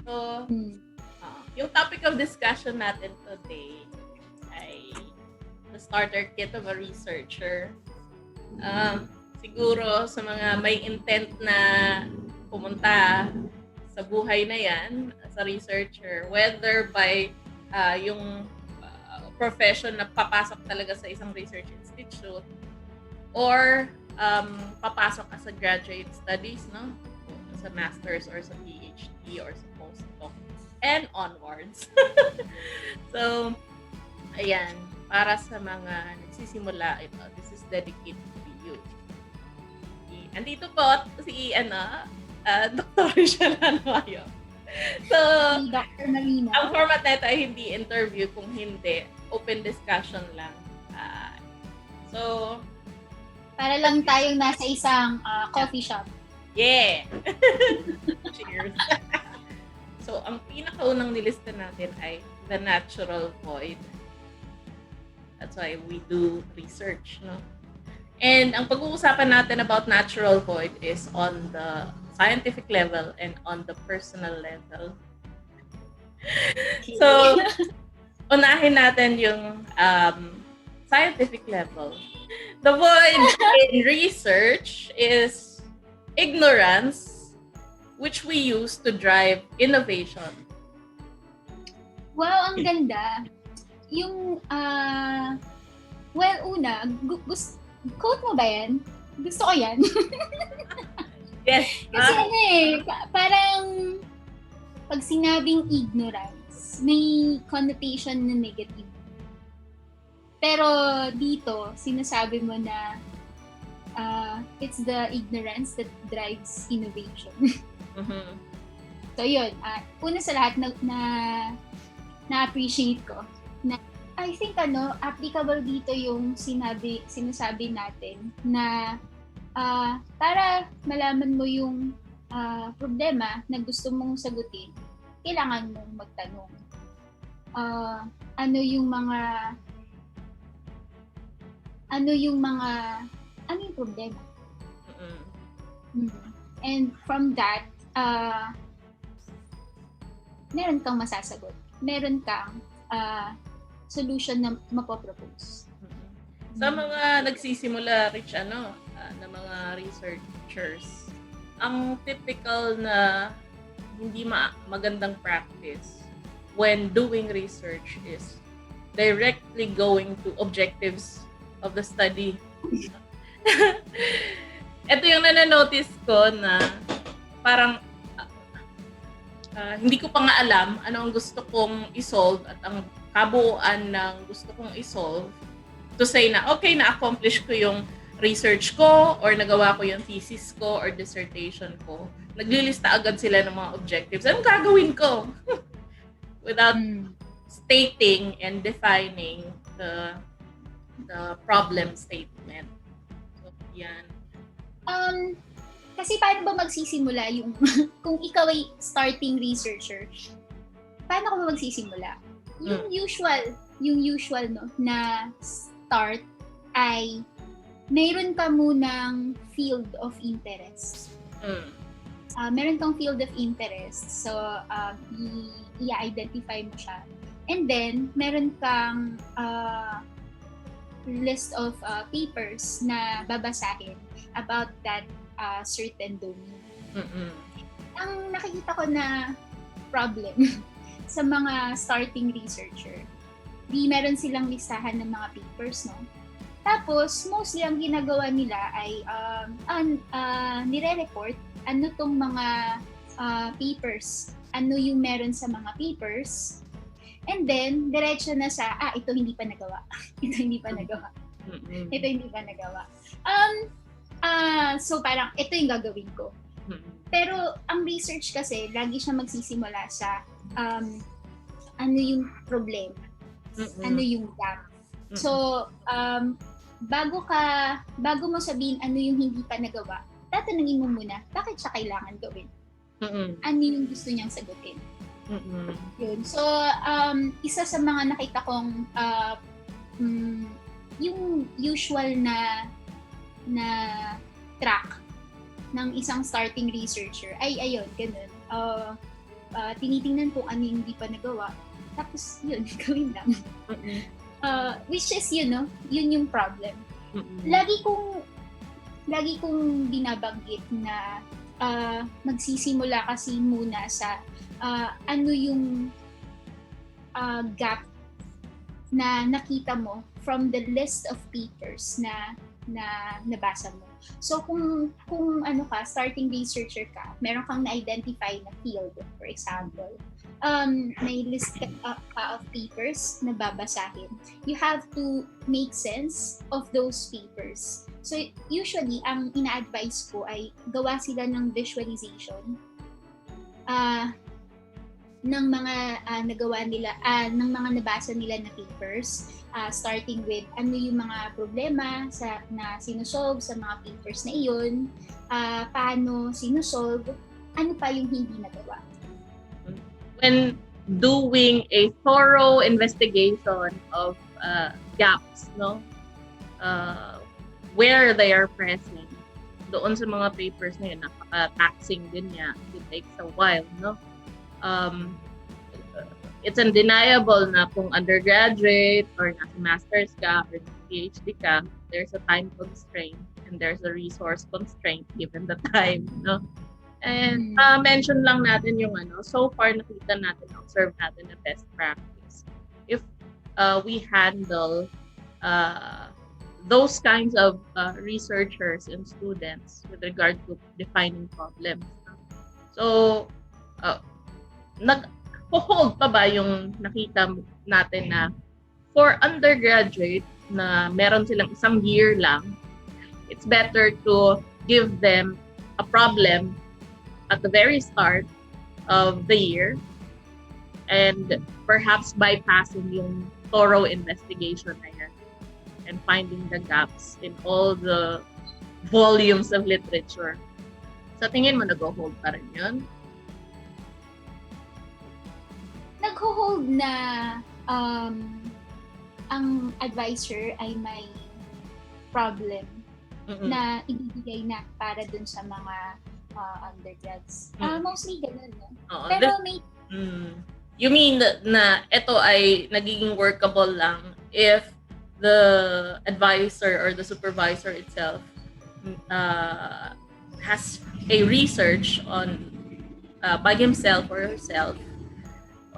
So, Hmm. yung topic of discussion natin today ay the starter kit of a researcher. Siguro sa mga may intent na pumunta sa buhay na yan as a researcher, whether by yung profession na papasok talaga sa isang research institute or papasok as a graduate studies, no? Sa master's or sa PhD or sa postdoc and onwards. So, ayan, para sa mga nagsisimula ito, this is dedicated to you. Andito po si Dr. Richelle Anoayo. So, Si Dr. Marina. ang format nito ay hindi interview, kung hindi, open discussion lang. So, Para lang tayong nasa isang coffee shop. yeah! Cheers! So, ang pinakaunang nilista natin ay the natural void. That's why we do research, no? And ang pag-uusapan natin about natural void is on the scientific level and on the personal level. So, unahin natin yung scientific level. The void in research is ignorance, which we use to drive innovation. Wow, ang ganda. Yung, well, una, quote mo ba yan? Gusto ko yan. Yes. Kasi parang pag sinabing ignorance, may connotation na negative. Pero dito, sinasabi mo na it's the ignorance that drives innovation. Mm-hmm. So yun, una sa lahat na-appreciate ko. I think applicable dito yung sinasabi natin na para malaman mo yung problema na gusto mong sagutin, kailangan mong magtanong. Ano yung problema? And from that, meron kang masasagot. Meron kang solution na mapopropose. Sa mga nagsisimula, Rich, na mga researchers, ang typical na hindi magandang practice when doing research is directly going to objectives of the study. Ito yung nanonotice ko na parang hindi ko pa nga alam ano ang gusto kong isolve at ang kabuuan ng gusto kong isolve to say na okay, na-accomplish ko yung research ko or nagawa ko yung thesis ko or dissertation ko. Naglilista agad sila ng mga objectives. Anong gagawin ko? Without stating and defining the problem statement. So, yan. Kasi paano ba magsisimula yung kung ikaw ay starting researcher, paano ka ba magsisimula? Yung usual no na start ay mayroon ka munang field of interest. Meron kang field of interest. So, i-identify mo siya. And then, meron kang list of papers na babasahin about that certain domain. Ang nakikita ko na problem sa mga starting researcher, di meron silang listahan ng mga papers, no? Tapos, mostly ang ginagawa nila ay nire-report ano tong mga papers, ano yung meron sa mga papers, and then, diretso na sa, ito hindi pa nagawa. Ito hindi pa nagawa. Ito hindi pa nagawa. So parang, ito yung gagawin ko. Pero, ang research kasi, lagi siya magsisimula sa ano yung problema. Ano yung gap. So, bago mo sabihin ano yung hindi pa nagawa, tatanungin mo muna, bakit siya kailangan gawin? Ano yung gusto niyang sagutin? Yun. So, isa sa mga nakita kong yung usual na track ng isang starting researcher ay ayun, ganun. tinitingnan kung ano yung hindi pa nagawa. Tapos yun, gawin lang. Which is, yun yung problem. Lagi kong binabanggit na magsisimula kasi muna sa ano yung gap na nakita mo from the list of papers na nabasa mo. So kung ano ka, starting researcher ka, meron kang na-identify na field, for example, may list ka of papers na babasahin. You have to make sense of those papers. So usually, ang ina-advise ko ay gawa sila ng visualization ng mga nagawa nila, ng mga nabasa nila na papers, starting with ano yung mga problema na sinusolve sa mga papers na iyon, paano sinusolve, ano pa yung hindi nagawa. When doing a thorough investigation of gaps, where they are present, doon sa mga papers na yun, napaka-taxing din niya. It takes a while, it's undeniable na kung undergraduate or nasa master's ka or PhD ka, there's a time constraint and there's a resource constraint given the time, And mention lang natin yung so far nakita natin, observe natin na best practice. If we handle those kinds of researchers and students with regard to defining problems. So, nag-hold pa ba yung nakita natin na for undergraduate na meron silang isang year lang, it's better to give them a problem at the very start of the year and perhaps bypassing yung thorough investigation na yan and finding the gaps in all the volumes of literature. Sa tingin mo, nag-hold pa rin yun? Nag-hold na ang advisor ay may problem na ibibigay na para dun sa mga undergrads. Mostly ganun, Pero may... You mean na ito ay nagiging workable lang if the advisor or the supervisor itself has a research on by himself or herself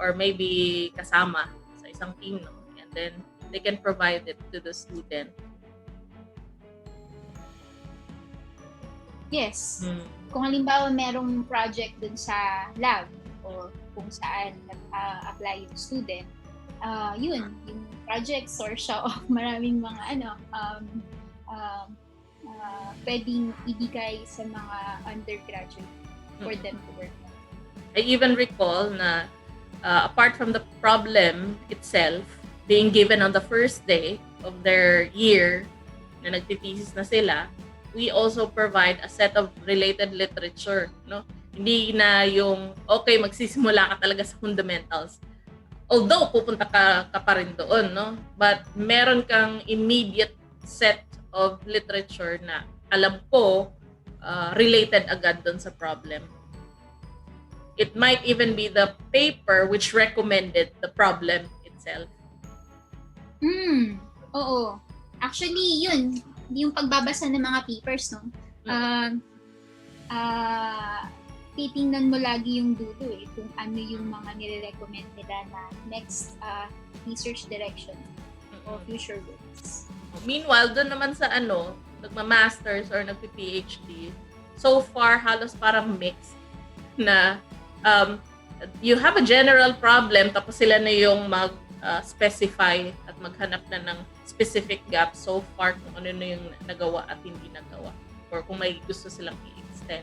or maybe kasama sa isang team, and then they can provide it to the student. Yes. Kung halimbawa merong project dun sa lab o kung saan nag-apply yung student, yun, yung project source siya of maraming mga pwedeng ibigay sa mga undergraduate for them to work on. I even recall na apart from the problem itself being given on the first day of their year na nagtitesis na sila, we also provide a set of related literature, Hindi na yung, okay, magsisimula ka talaga sa fundamentals. Although, pupunta ka pa rin doon, But meron kang immediate set of literature na alam ko related agad doon sa problem. It might even be the paper which recommended the problem itself. Oo. Actually, yun, yung pagbabasa ng mga papers, titingnan mo lagi yung dulo kung ano yung mga nire-recommend nila na next research direction o future goals. Meanwhile, doon naman sa nagma-masters or nagpi-PhD, so far halos parang mixed na you have a general problem tapos sila na yung mag-specify at maghanap na ng specific gaps so far kung ano na yung nagawa at hindi nagawa or kung may gusto silang i-extend.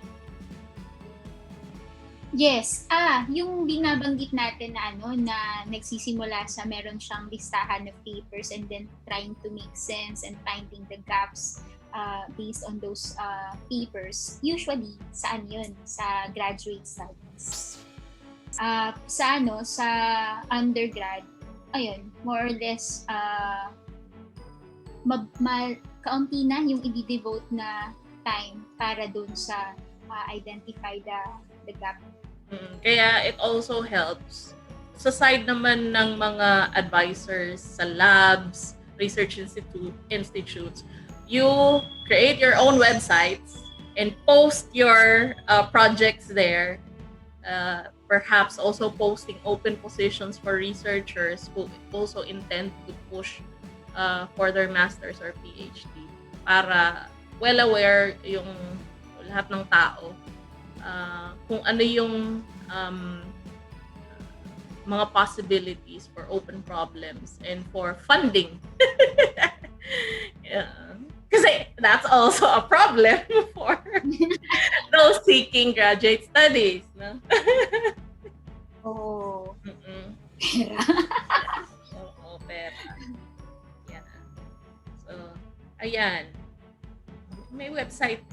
Yes. Yung binabanggit natin na na nagsisimula sa meron siyang listahan of papers and then trying to make sense and finding the gaps based on those papers. Usually, saan yun? Sa graduate studies. Sa undergrad, ayun, more or less, kaunti na yung i-devote na time para dun sa identify the gap Kaya it also helps sa side naman ng mga advisors sa labs, research institutes, you create your own websites and post your projects there. Perhaps also posting open positions for researchers who also intend to push for their master's or PhD para well aware yung lahat ng tao kung ano yung mga possibilities for open problems and for funding. Yeah. Kasi that's also a problem for those seeking graduate studies. No? Oo. Mm-mm. Pera. Oo, pera. Yeah. So, ayan. May website.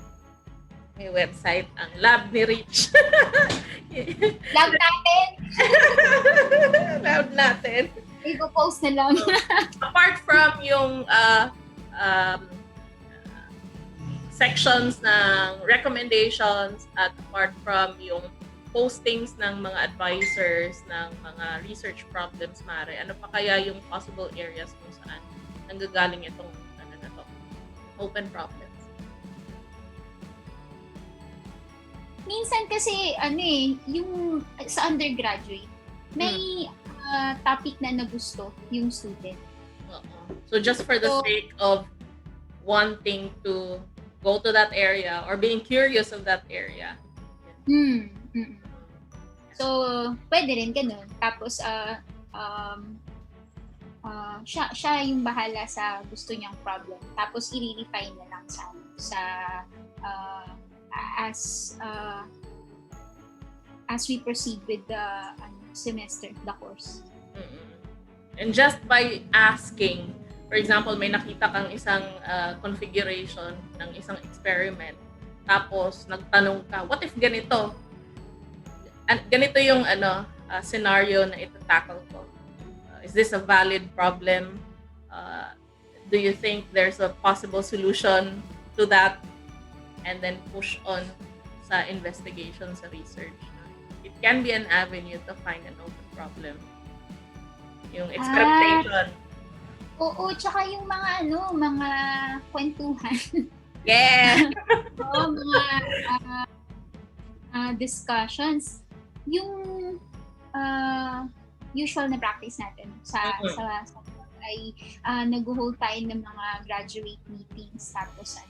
May website ang lab ni Rich. Love natin. Lab natin. Ipo-post na lang. Apart from yung sections ng recommendations at apart from yung postings ng mga advisors ng mga research problems, Mare, ano pa kaya yung possible areas kung saan nanggagaling itong open problems? Minsan kasi, yung sa undergraduate, may topic na nagusto yung student. So just for the So, sake of wanting to go to that area or being curious of that area. So, pwede rin ganun. Tapos, siya yung bahala sa gusto niyang problem. Tapos, i-refine na lang as we proceed with the semester, the course. And just by asking, for example, may nakita kang isang configuration ng isang experiment, tapos nagtanong ka, what if ganito? Ganito yung scenario na ito-tackle ko. Is this a valid problem? Do you think there's a possible solution to that? And then push on sa investigation, sa research. It can be an avenue to find an open problem. Yung experimentation. Oo, tsaka yung mga kwentuhan. Yeah! Oo, mga discussions. Yung usual na practice natin sa ay nag-hold tayo ng mga graduate meetings, tapos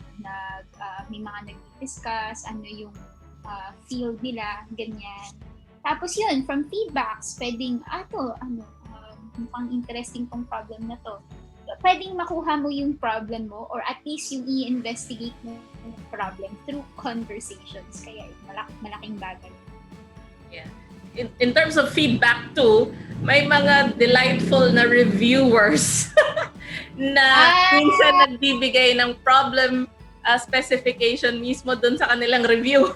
may mga nag-discuss yung field nila, ganyan. Tapos yun, from feedbacks, pwedeng mukhang interesting tong problem na to. Pwedeng makuha mo yung problem mo or at least yung i-investigate mo yung problem through conversations. Kaya malaking bagay. Yeah. In terms of feedback too, may mga delightful na reviewers na minsan nagbibigay ng problem specification mismo dun sa kanilang review.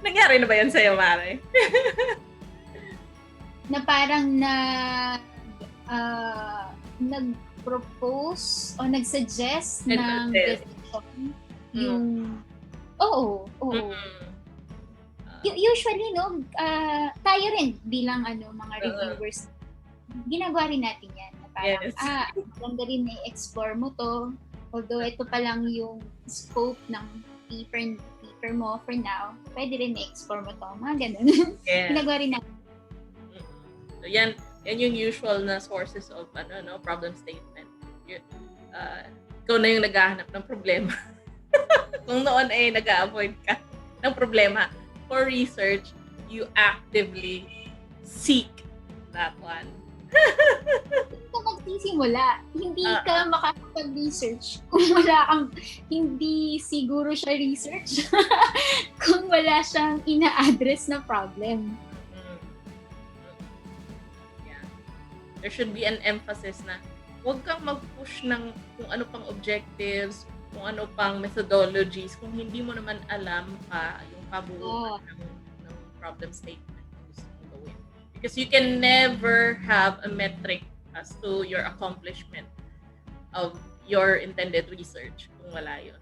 Nangyari na ba yan sa'yo, Mare? Na parang nag-propose o nag-suggest ng decision yung oo. Usually tayo rin bilang mga reviewers, ginagawa rin natin yan. Parang maganda rin i-explore mo to, although ito pa lang yung scope ng paper mo for now, pwede rin i-explore mo to, mga ganun. Ginagawa rin natin. So yan yung usual na sources of problem statement. Ikaw na yung naghahanap ng problema. Kung noon ay nag-a-avoid ka ng problema, for research, you actively seek that one. Hindi ka magsisimula. Hindi ka makakapag-research kung wala kang, hindi siguro siya research kung wala siyang ina-address na problem. Yeah. There should be an emphasis na huwag kang mag-push ng kung ano pang objectives, kung ano pang methodologies, kung hindi mo naman alam pa yung kabuuan ng problem statement na gusto mong gawin. Because you can never have a metric as to your accomplishment of your intended research kung wala yun.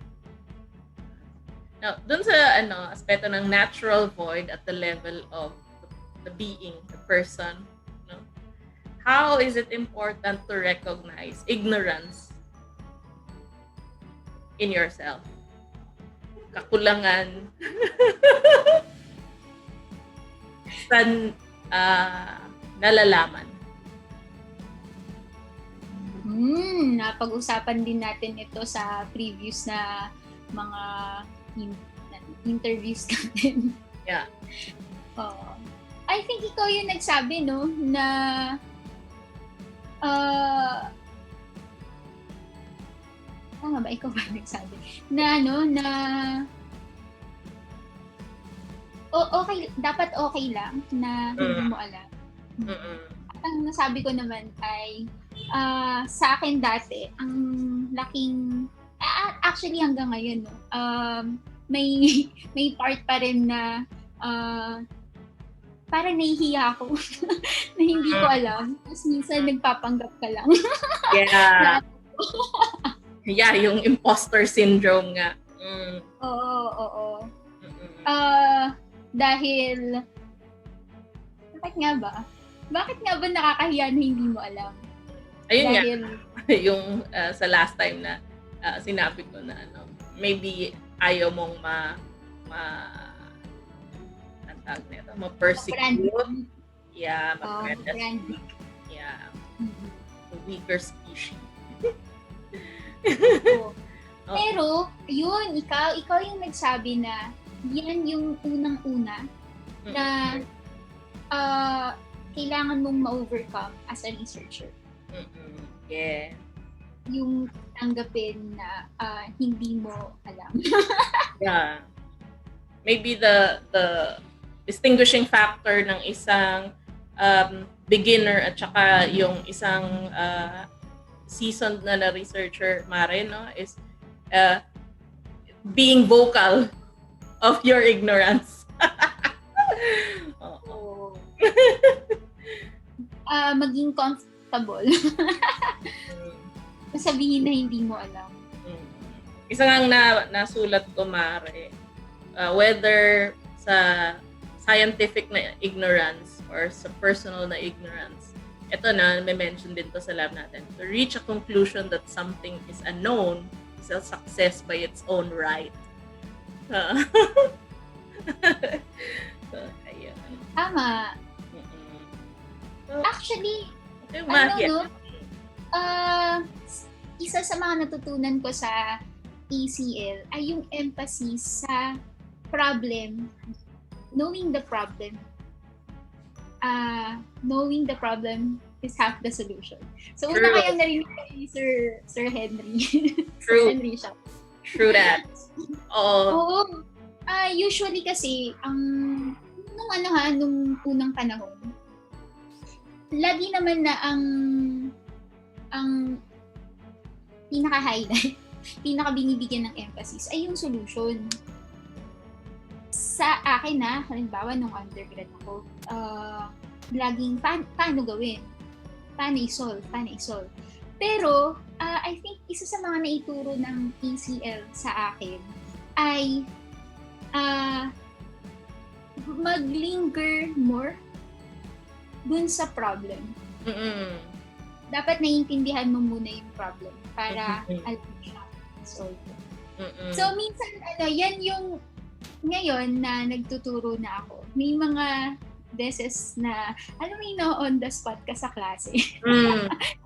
Now, dun sa aspeto ng natural void at the level of the being, the person, no? How is it important to recognize ignorance in yourself? Kakulangan sa nalalaman. Napag-usapan din natin ito sa previous na mga interviews natin. Yeah. I think ikaw yung nagsabi, no, na tama ba? Ikaw ba nagsabi? Na okay, dapat okay lang na hindi mo alam. Ang nasabi ko naman ay sa akin dati, ang laking actually hanggang ngayon, no, may part pa rin na parang nahihiya ako na hindi ko alam. Tapos minsan nagpapanggap ka lang. Yeah. Yeah, yung imposter syndrome nga. Oo. Dahil bakit nga ba nakakahiya na hindi mo alam? Ayun dahil, nga, yung sa last time na sinabi ko na maybe ayaw mong ma-persecute. Yeah, ma-brand. Yeah. The weaker species. Pero, yun, ikaw yung nagsabi na yan yung unang-una na kailangan mong ma-overcome as a researcher. Yeah. Yung tanggapin na hindi mo alam. Yeah. Maybe the distinguishing factor ng isang beginner at saka yung isang seasoned na researcher, Mare, no, is being vocal of your ignorance. Maging comfortable. Sabihin na hindi mo alam. Isa nga nasulat ko, Mare, whether sa scientific na ignorance or sa personal na ignorance, ito na, may mention din to sa lab natin. To reach a conclusion that something is unknown is a success by its own right. So, ayun. Tama. So, actually, isa sa mga natutunan ko sa ACL ay yung emphasis sa problem, knowing the problem is half the solution. So, una kayong narinig kay Sir Henry. True. Sir Henry siya. True that. Oo. Usually kasi, nung unang panahon, lagi naman na ang pinaka-highlight, pinaka-binibigyan ng emphasis ay yung solution. Sa akin halimbawa nung undergrad ako, laging paano gawin? Paano i-solve? Pero, I think isa sa mga naituro ng ACL sa akin ay mag-linger more dun sa problem. Dapat naiintindihan mo muna yung problem para alam mo siya solve. So, minsan, yan yung ngayon na nagtuturo na ako. May mga beses na, alam mo yun, on the spot ka sa klase.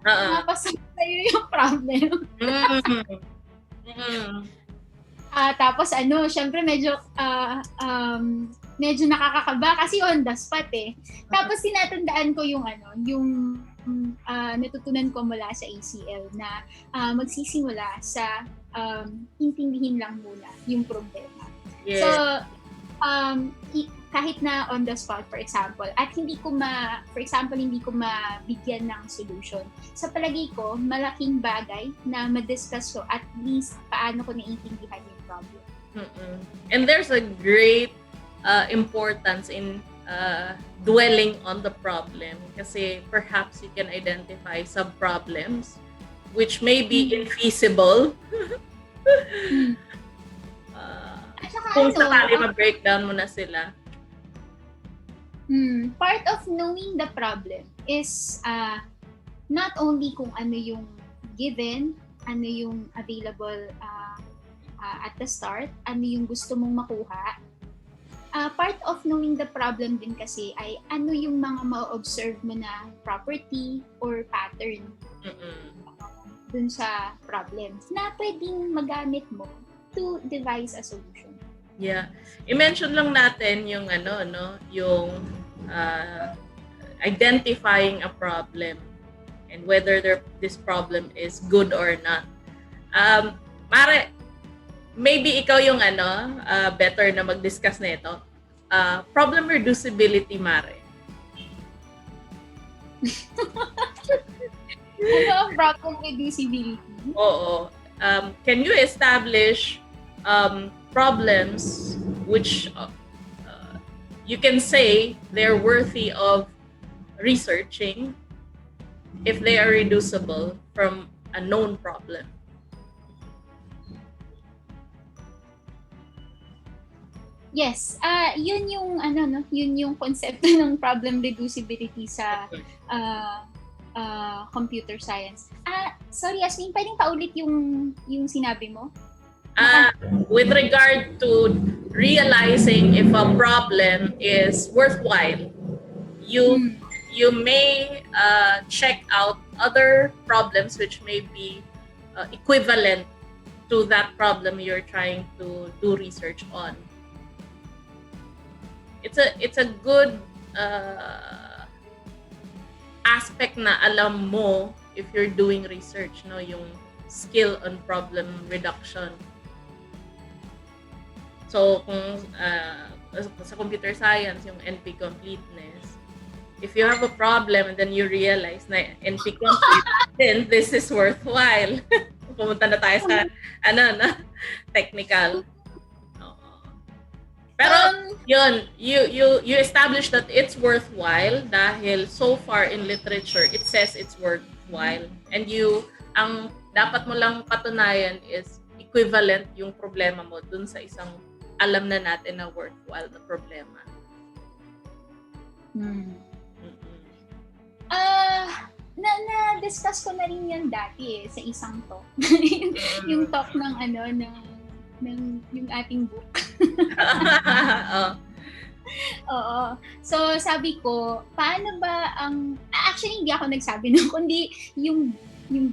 Mapasok sa'yo yung problem. Tapos syempre medyo nakakakaba kasi on the spot eh. Tapos tinatandaan ko yung natutunan ko mula sa ACL na magsisimula sa intindihin lang muna yung problema. Yeah. So, kahit na on the spot, for example, at hindi ko mabigyan ng solution, sa palagay ko, malaking bagay na ma-discuss ko at least paano ko naiintindihan yung problem. And there's a great importance in dwelling on the problem kasi perhaps you can identify sub-problems which may be infeasible At saka Kung ano, sakali ma-breakdown mo na sila. Part of knowing the problem is not only kung ano yung given, ano yung available at the start, ano yung gusto mong makuha. Part of knowing the problem din kasi ay ano yung mga ma-observe mo na property or pattern dun sa problem na pwedeng magamit mo to devise a solution. Yeah. I-mention lang natin yung yung identifying a problem and whether this problem is good or not. Mare, maybe ikaw yung better na mag-discuss na ito. Problem reducibility, Mare. Ano ang problem reducibility? Oo. Can you establish problems which you can say they're worthy of researching if they are reducible from a known problem? Yes, yun yung yun yung konsepto ng problem reducibility sa computer science. Sorry Yasmin, pwedeng paulit yung sinabi mo? With regard to realizing if a problem is worthwhile, you may check out other problems which may be equivalent to that problem you're trying to do research on. It's a good aspect na alam mo if you're doing research, no, yung skill on problem reduction. So kung sa computer science yung NP completeness, if you have a problem and then you realize na NP complete, then this is worthwhile. Pumunta na tayo sa technical. Pero yun, you establish that it's worthwhile dahil so far in literature it says it's worthwhile, and ang dapat mo lang patunayan is equivalent yung problema mo dun sa isang alam na natin na worthwhile na problema. Na-discuss ko na rin yan dati sa isang talk. Yung talk ng yung ating book. Oo. So, sabi ko, paano ba actually, hindi ako nagsabi nun, kundi yung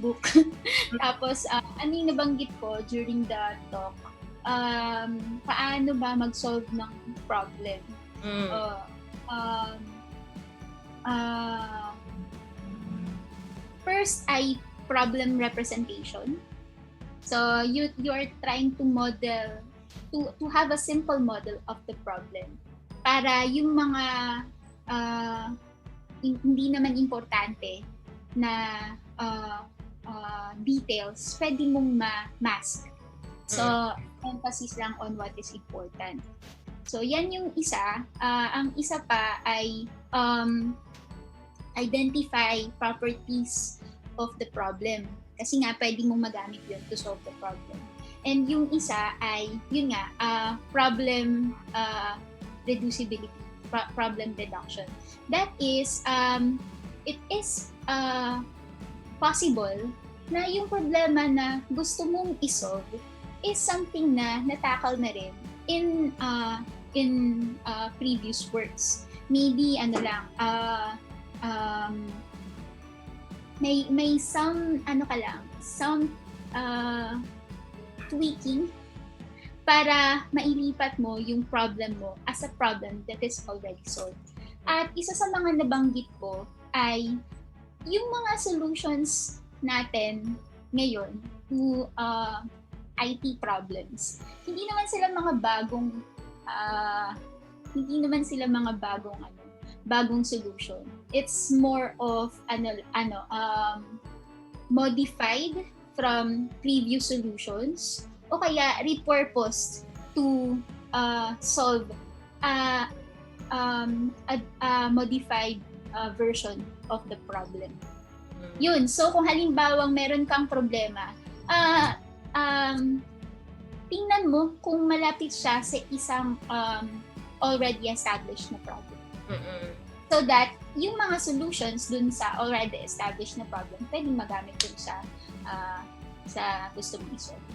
book. Tapos, ano yung nabanggit ko during the talk, paano ba mag-solve ng problem? First ay problem representation. So you are trying to model, to have a simple model of the problem para yung mga hindi naman importante na details pwede mong ma-mask. So emphasis lang on what is important. So yan yung isa. Ang isa pa ay identify properties of the problem. Kasi nga, pwede mong magamit yun to solve the problem. And yung isa ay, yun nga, problem reducibility, problem reduction. That is, it is possible na yung problema na gusto mong isolve is something na natakal na rin in previous works. Maybe, may some tweaking para mailipat mo yung problem mo as a problem that is already solved. At isa sa mga nabanggit ko ay yung mga solutions natin ngayon to IT problems. Hindi naman sila mga bagong solution. It's more of modified from previous solutions o kaya repurposed to solve a modified version of the problem. Yun. So kung halimbawang meron kang problema, tingnan mo kung malapit siya sa isang already established na problem. Mm-mm. So that yung mga solutions dun sa already established na problem, pwedeng magamit dun sa gusto mong isolve.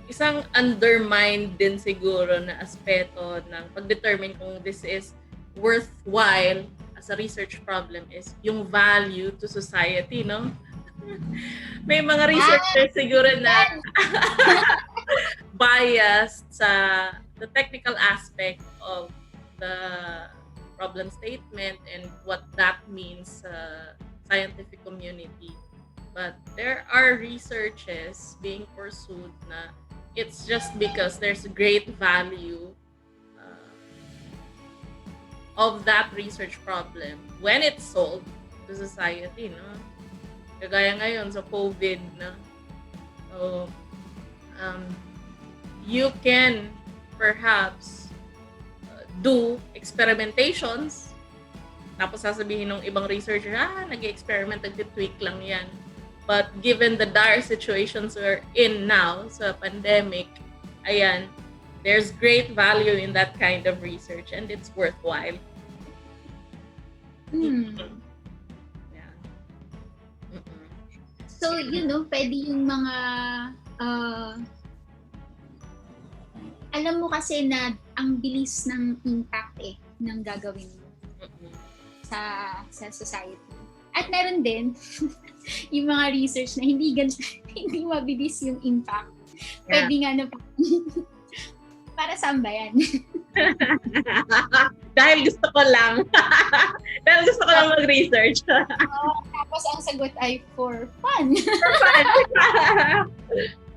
Isang undermined din siguro na aspeto ng pag-determine kung this is worthwhile as a research problem is yung value to society, no? May mga researchers siguro na biased sa the technical aspect of the problem statement and what that means sa scientific community. But there are researches being pursued na it's just because there's great value of that research problem when it's solved to society, no? Kagaya ngayon sa COVID, no? So, you can perhaps do experimentations, tapos sasabihin ng ibang researcher, nag-experiment, nag-tweak lang yan. But given the dire situations we're in now sa pandemic, ayan, there's great value in that kind of research and it's worthwhile. Yeah. So, pwede yung mga alam mo kasi na ang bilis ng impact ng gagawin mo sa society. At meron din yung mga research na hindi mabilis yung impact. Pwede nga na para saan ba yan? Dahil gusto ko lang. Dahil gusto ko lang mag-research. Tapos ang sagot ay for fun. For fun.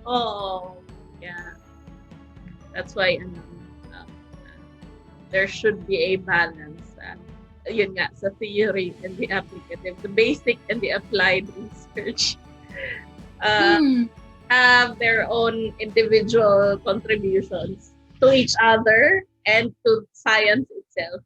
Oh, yeah. That's why there should be a balance. Yun nga, sa theory and the applicative, the basic and the applied research have their own individual contributions to each other and to science itself.